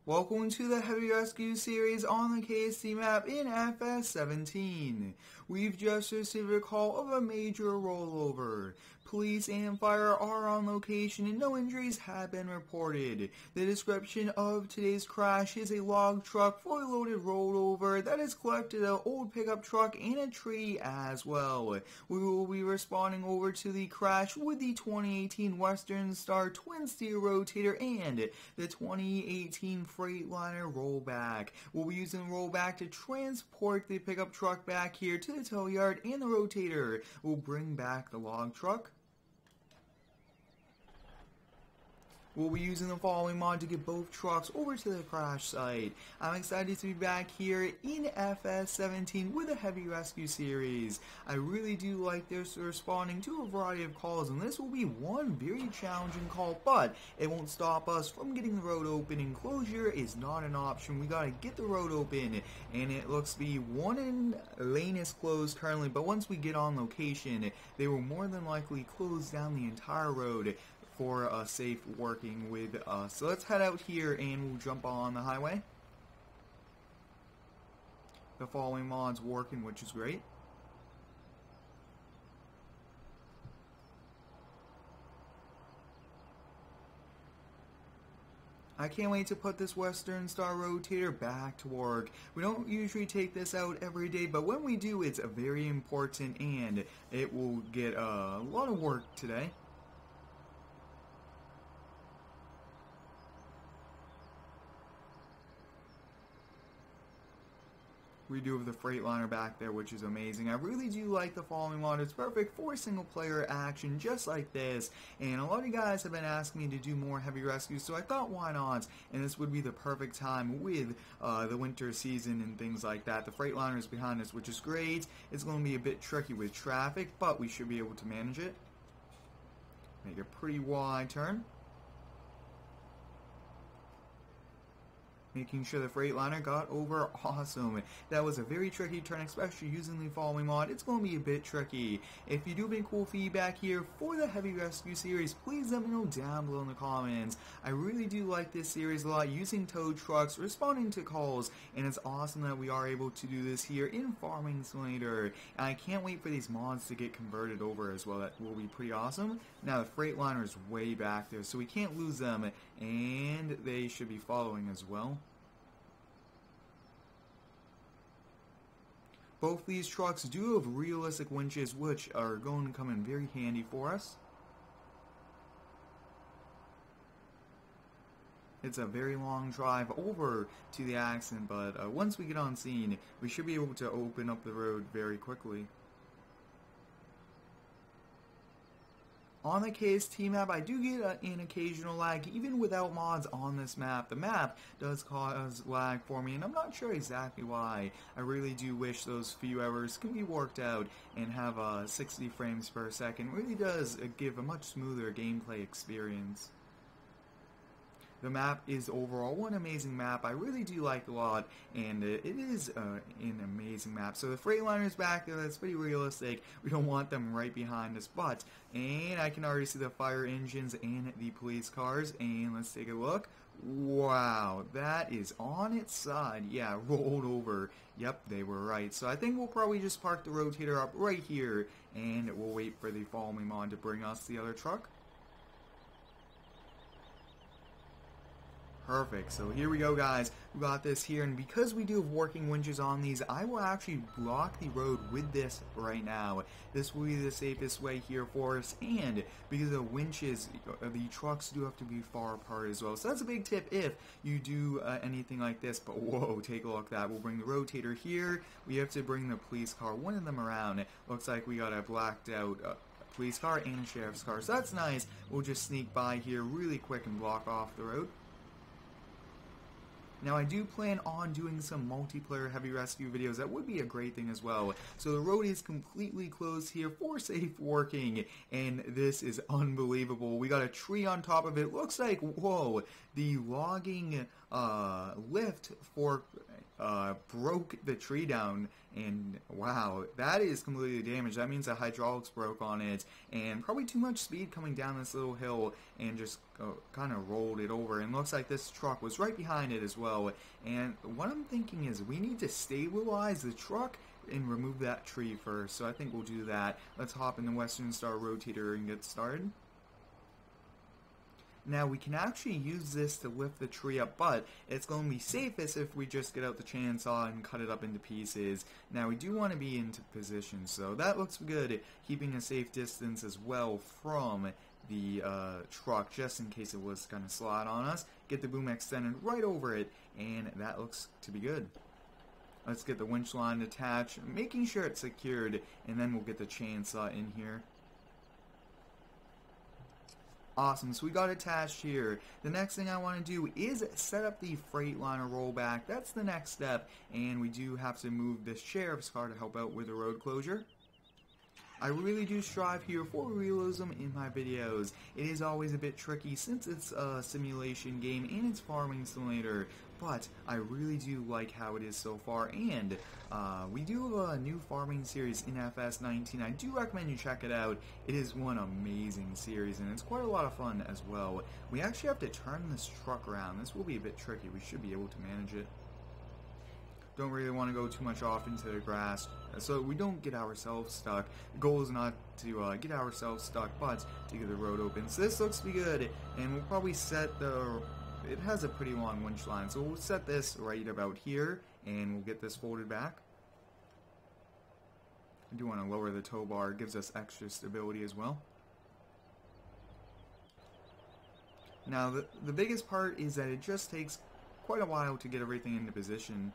Welcome to the Heavy Rescue series on the KST Map in FS17. We've just received a call of a major rollover. Police and fire are on location and no injuries have been reported. The description of today's crash is a log truck fully loaded rollover that has collected an old pickup truck and a tree as well. We will be responding over to the crash with the 2018 Western Star twin steer rotator and the 2018 Freightliner rollback. We'll be using the rollback to transport the pickup truck back here to the tow yard, and the rotator will bring back the log truck. We'll be using the following mod to get both trucks over to the crash site. I'm excited to be back here in FS17 with a Heavy Rescue series. I really do like this responding to a variety of calls, and this will be one very challenging call, but it won't stop us from getting the road open. Enclosure is not an option. We gotta get the road open, and it looks to be one lane is closed currently, but once we get on location, they will more than likely close down the entire road for safe working with us. So let's head out here and we'll jump on the highway. The following mod's working, which is great. I can't wait to put this Western Star rotator back to work. We don't usually take this out every day, but when we do, it's very important and it will get a lot of work today. We do have the Freightliner back there, which is amazing. I really do like the following mod. It's perfect for single player action just like this, and a lot of you guys have been asking me to do more heavy rescues, so I thought why not, and this would be the perfect time with the winter season and things like that. The Freightliner is behind us, which is great. It's going to be a bit tricky with traffic, but we should be able to manage it. Make a pretty wide turn. Making sure the Freightliner got over. Awesome. That was a very tricky turn, especially using the following mod. It's going to be a bit tricky. If you do have any cool feedback here for the Heavy Rescue series, please let me know down below in the comments. I really do like this series a lot, using tow trucks, responding to calls, and it's awesome that we are able to do this here in Farming Simulator. And I can't wait for these mods to get converted over as well. That will be pretty awesome. Now the Freightliner is way back there, so we can't lose them, and they should be following as well. Both these trucks do have realistic winches, which are going to come in very handy for us. It's a very long drive over to the accident, but once we get on scene, we should be able to open up the road very quickly. On the KST map, I do get an occasional lag, even without mods on this map. The map does cause lag for me, and I'm not sure exactly why. I really do wish those few errors can be worked out and have 60 frames per second. It really does give a much smoother gameplay experience. The map is overall one amazing map. I really do like it a lot, and it is an amazing map. So the Freightliner is back there. That's pretty realistic. We don't want them right behind us, and I can already see the fire engines and the police cars, and let's take a look. Wow, that is on its side. Yeah, rolled over. Yep, they were right. So I think we'll probably just park the rotator up right here, and we'll wait for the following mod to bring us the other truck. Perfect. So here we go, guys. We got this here, and because we do have working winches on these, I will actually block the road with this right now. This will be the safest way here for us, and because of the winches, the trucks do have to be far apart as well. So that's a big tip if you do anything like this. But whoa, take a look at that. We'll bring the rotator here. We have to bring the police car, one of them around. It looks like we got a blacked out police car and a sheriff's car. So that's nice. We'll just sneak by here really quick and block off the road. Now I do plan on doing some multiplayer heavy rescue videos. That would be a great thing as well. So the road is completely closed here for safe working, and this is unbelievable. We got a tree on top of it. Looks like, whoa, the logging lift fork broke the tree down, and wow, that is completely damaged. That means the hydraulics broke on it, and probably too much speed coming down this little hill, and just kind of rolled it over. And looks like this truck was right behind it as well. And what I'm thinking is we need to stabilize the truck and remove that tree first. So I think we'll do that. Let's hop in the Western Star Rotator and get started. Now we can actually use this to lift the tree up, but it's going to be safest if we just get out the chainsaw and cut it up into pieces. Now we do want to be into position, so that looks good, keeping a safe distance as well from the truck, just in case it was going to slide on us. Get the boom extended right over it, and that looks to be good. Let's get the winch line attached, making sure it's secured, and then we'll get the chainsaw in here. Awesome, so we got attached here. The next thing I want to do is set up the Freightliner rollback. That's the next step, and we do have to move this sheriff's car to help out with the road closure. I really do strive here for realism in my videos. It is always a bit tricky since it's a simulation game and it's farming simulator, but I really do like how it is so far. And we do have a new farming series in FS19. I do recommend you check it out. It is one amazing series, and it's quite a lot of fun as well. We actually have to turn this truck around. This will be a bit tricky. We should be able to manage it. Don't really want to go too much off into the grass so we don't get ourselves stuck. The goal is not to get ourselves stuck, but to get the road open. So this looks to be good, and we'll probably set the... It has a pretty long winch line, so we'll set this right about here, and we'll get this folded back. I do want to lower the tow bar. It gives us extra stability as well. Now, the biggest part is that it just takes quite a while to get everything into position.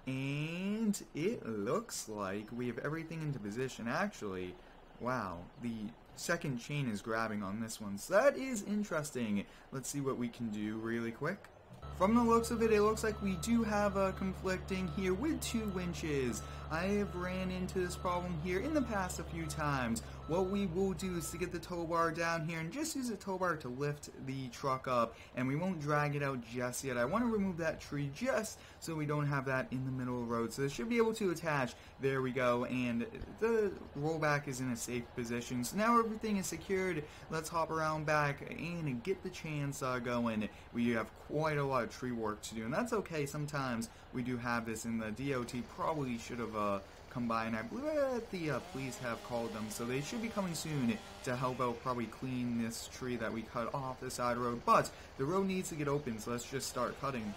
And it looks like we have everything into position. Actually, wow, the second chain is grabbing on this one, so that is interesting. Let's see what we can do really quick. From the looks of it, it looks like we do have a conflicting here with two winches. I have ran into this problem here in the past a few times. What we will do is to get the tow bar down here and just use the tow bar to lift the truck up, and we won't drag it out just yet. I want to remove that tree just so we don't have that in the middle of the road. So it should be able to attach. There we go, and the rollback is in a safe position. So now everything is secured. Let's hop around back and get the chainsaw going. We have quite a lot of tree work to do, and that's okay. Sometimes we do have this in the DOT. Probably should have come by, and I believe that the police have called them, so they should be coming soon to help out, probably clean this tree that we cut off the side road. But the road needs to get open, so let's just start cutting.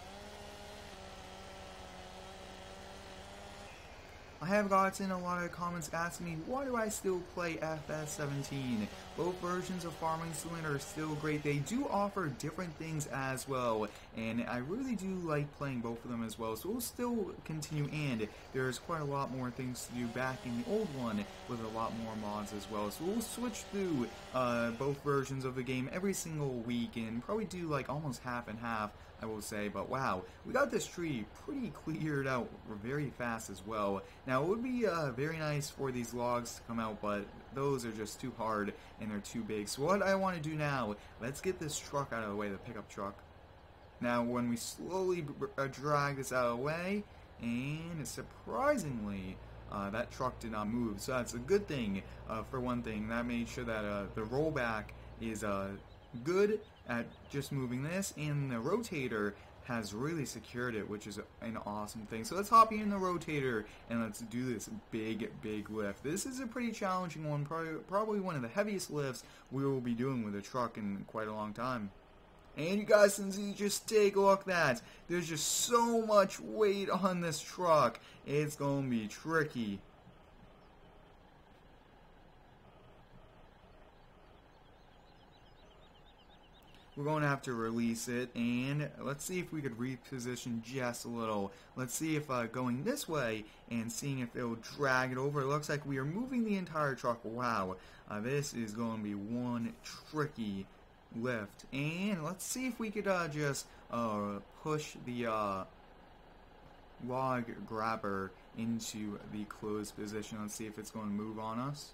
I have gotten a lot of comments asking me, why do I still play FS17? Both versions of Farming Simulator are still great. They do offer different things as well, and I really do like playing both of them as well, so we'll still continue, and there's quite a lot more things to do back in the old one with a lot more mods as well, so we'll switch through both versions of the game every single week, and probably do like almost half and half, I will say. But wow, we got this tree pretty cleared out very fast as well. Now it would be very nice for these logs to come out, but those are just too hard and they're too big. So what I want to do now, let's get this truck out of the way, the pickup truck. Now when we slowly drag this out of the way, and surprisingly that truck did not move, so that's a good thing. For one thing, that made sure that the rollback is good at just moving this, and the rotator has really secured it, which is an awesome thing. So let's hop in the rotator and let's do this big lift. This is a pretty challenging one, probably one of the heaviest lifts we will be doing with a truck in quite a long time. And you guys can see, just take a look at that. There's just so much weight on this truck. It's going to be tricky. We're going to have to release it, and let's see if we could reposition just a little. Let's see if going this way and seeing if it'll drag it over. It looks like we are moving the entire truck. Wow, this is going to be one tricky lift. And let's see if we could just push the log grabber into the closed position. Let's see if it's going to move on us.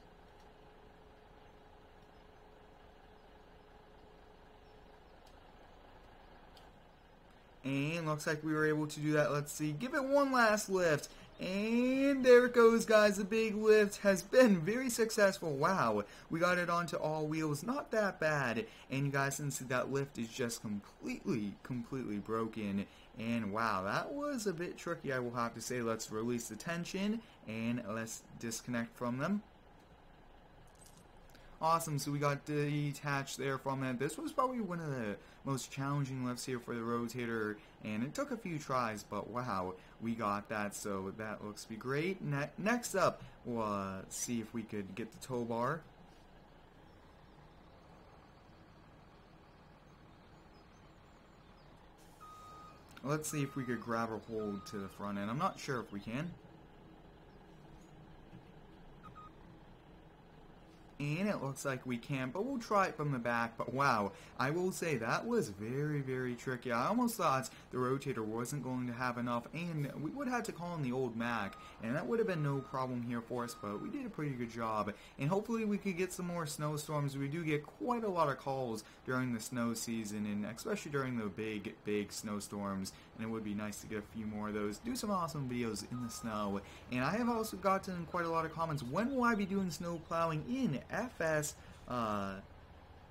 And looks like we were able to do that. Let's see. Give it one last lift. And there it goes, guys. The big lift has been very successful. Wow. We got it onto all wheels. Not that bad. And you guys can see that lift is just completely broken. And wow, that was a bit tricky, I will have to say. Let's release the tension and let's disconnect from them. Awesome, so we got detached there from it. This was probably one of the most challenging lifts here for the rotator, and it took a few tries, but wow, we got that, so that looks to be great. Next up, we'll see if we could get the tow bar. Let's see if we could grab or hold to the front end. I'm not sure if we can. And it looks like we can, but we'll try it from the back. But wow, I will say that was very tricky. I almost thought the rotator wasn't going to have enough, and we would have had to call in the old Mac, and that would have been no problem here for us, but we did a pretty good job. And hopefully we could get some more snowstorms. We do get quite a lot of calls during the snow season, and especially during the big snowstorms, and it would be nice to get a few more of those. Do some awesome videos in the snow. And I have also gotten quite a lot of comments, when will I be doing snow plowing in FS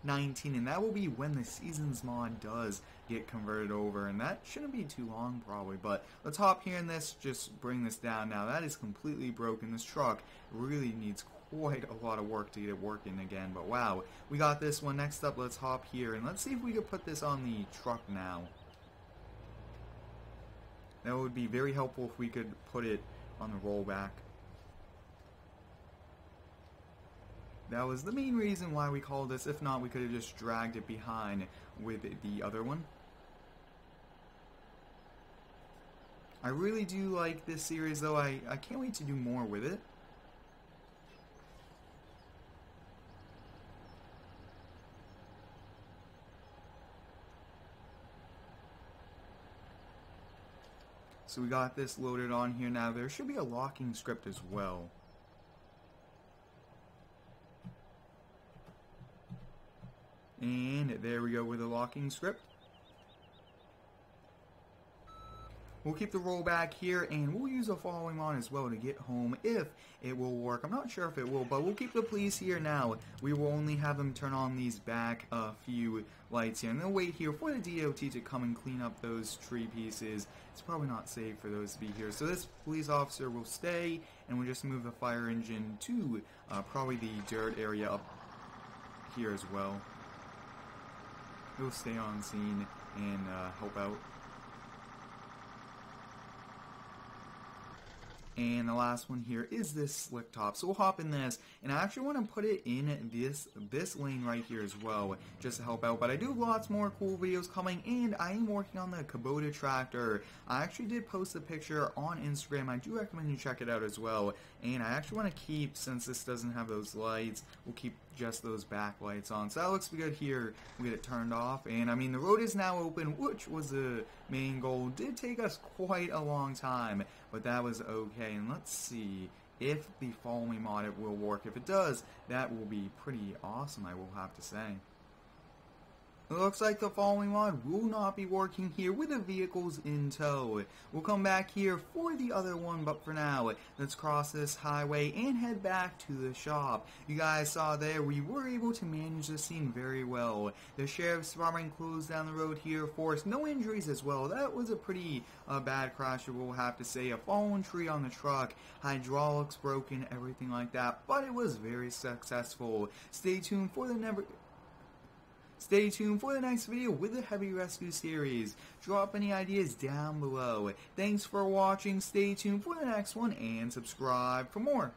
19, and that will be when the Seasons mod does get converted over, and that shouldn't be too long probably. But let's hop here in this, just bring this down. Now that is completely broken. This truck really needs quite a lot of work to get it working again, but wow, we got this one. Next up, let's hop here and let's see if we could put this on the truck now. That would be very helpful if we could put it on the rollback. That was the main reason why we called this. If not, we could have just dragged it behind with the other one. I really do like this series, though. I can't wait to do more with it. So we got this loaded on here now. There should be a locking script as well. And there we go with the locking script. We'll keep the rollback here, and we'll use a following mod as well to get home if it will work. I'm not sure if it will, but we'll keep the police here now. We will only have them turn on these back few lights here, and they'll wait here for the DOT to come and clean up those tree pieces. It's probably not safe for those to be here. So this police officer will stay, and we'll just move the fire engine to probably the dirt area up here as well. He'll stay on scene and help out. And the last one here is this slick top. So we'll hop in this, and I actually want to put it in this lane right here as well, just to help out. But I do have lots more cool videos coming, and I am working on the Kubota tractor. I actually did post a picture on Instagram. I do recommend you check it out as well. And I actually want to keep, since this doesn't have those lights, we'll keep just those back lights on. So that looks good here. We get it turned off, and I mean the road is now open, which was the main goal. It did take us quite a long time, but that was okay. And let's see if the following mod it will work. If it does, that will be pretty awesome, I will have to say. It looks like the following mod will not be working here with the vehicles in tow. We'll come back here for the other one, but for now, let's cross this highway and head back to the shop. You guys saw there, we were able to manage the scene very well. The sheriff's department closed down the road here for us. No injuries as well. That was a pretty bad crash, we'll have to say. A fallen tree on the truck, hydraulics broken, everything like that, but it was very successful. Stay tuned for the next video with the Heavy Rescue series. Drop any ideas down below. Thanks for watching. Stay tuned for the next one and subscribe for more.